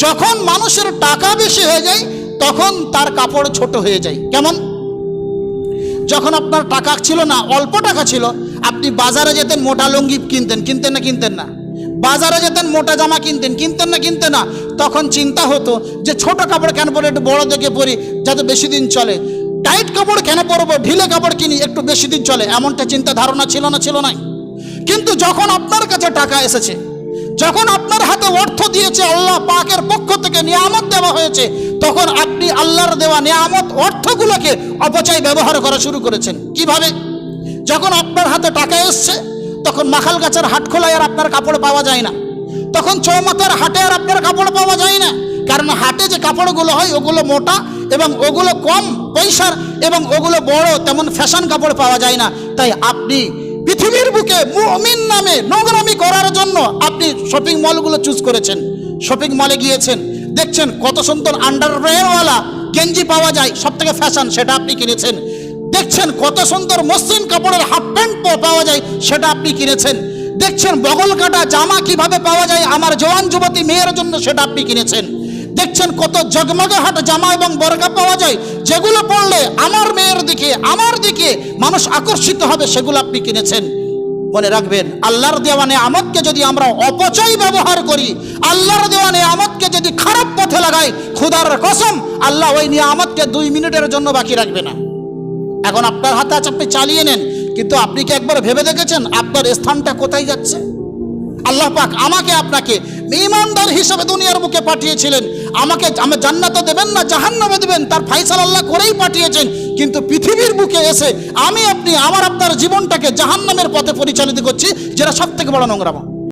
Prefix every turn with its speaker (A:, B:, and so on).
A: যখন মানুষের টাকা বেশি হয়ে যায় তখন তার কাপড় ছোট হয়ে যায়। কেমন? যখন আপনার টাকা ছিল না, অল্প টাকা ছিল, আপনি বাজারে যেতেন, মোটা লুঙ্গি কিনতেন, কিনতেন না কিনতেন না? বাজারে যেতেন, মোটা জামা কিনতেন, কিনতেন না কিনতেন না? তখন চিন্তা হতো যে ছোট কাপড় কেন পরে, একটু বড় দেখে পরি যাতে বেশি দিন চলে। টাইট কাপড় কেন পরবো, ঢিলে কাপড় কিনি একটু বেশি দিন চলে, এমনটা চিন্তা ধারণা ছিল না? ছিল না। কিন্তু যখন আপনার কাছে টাকা এসেছে, যখন আপনার হাতে অর্থ দিয়েছে আল্লাহ পাকের পক্ষ থেকে, নিয়ামত দেওয়া হয়েছে, তখন আপনি আল্লাহর দেওয়া নিয়ামত অর্থগুলোকে অপচয় ব্যবহার করা শুরু করেছেন। কিভাবে? যখন আপনার হাতে টাকা এসছে তখন মাখাল গাছের হাট খোলায় আর আপনার কাপড় পাওয়া যায় না, তখন চৌমাথার হাটে আর আপনার কাপড় পাওয়া যায় না। কারণ হাটে যে কাপড়গুলো হয় ওগুলো মোটা এবং ওগুলো কম পয়সার এবং ওগুলো বড়, তেমন ফ্যাশন কাপড় পাওয়া যায় না। তাই আপনি পৃথিবীর বুকে মুমিন নামে নোংরামি করার জন্য আপনি শপিং মলগুলো চুজ করেছেন। শপিং মলে গিয়েছেন, দেখছেন কত সুন্দর আন্ডারওয়্যারওয়ালা গেঞ্জি পাওয়া যায়, সব থেকে ফ্যাশন, সেটা আপনি কিনেছেন। দেখছেন কত সুন্দর মসৃণ কাপড়ের হাফ প্যান্ট পাওয়া যায়, সেটা আপনি কিনেছেন। দেখছেন বগল কাটা জামা কিভাবে পাওয়া যায় আমার জওয়ান যুবতী মেয়ের জন্য, সেটা আপনি কিনেছেন। দেখছেন কত জগমগে হাট জামা এবং বরকা পাওয়া যায়, যেগুলো পরলে আমার মেয়ের দিকে, আমার দিকে মানুষ আকর্ষিত হবে, সেগুলো আপনি কিনেছেন। মনে রাখবেন, আল্লাহর দেওয়া নিয়ামতকে যদি আমরা অপচয় ব্যবহার করি, আল্লাহর দেওয়া নিয়ামতকে যদি খারাপ পথে লাগাই, খোদার কসম আল্লাহ ওই নিয়ামতকে 2 মিনিটের জন্য বাকি রাখবে না। এখন আপনার হাতে আছে, আপনি চালিয়ে নেন, কিন্তু আপনি কি একবার ভেবে দেখেছেন আপনার স্থানটা কোথায় যাচ্ছে? আল্লাহ পাক আমাকে আপনাকে ঈমানদার হিসেবে দুনিয়ার বুকে পাঠিয়েছিলেন। আমাকে আমার জান্নাতে দেবেন না জাহান্নামে দেবেন তার ফয়সালা আল্লাহ করেই পাঠিয়েছেন। কিন্তু পৃথিবীর বুকে এসে আমি আপনি আমার আপনার জীবনটাকে জাহান্নামের পথে পরিচালিত করছি, যেটা সব থেকে বড় নোংরামো।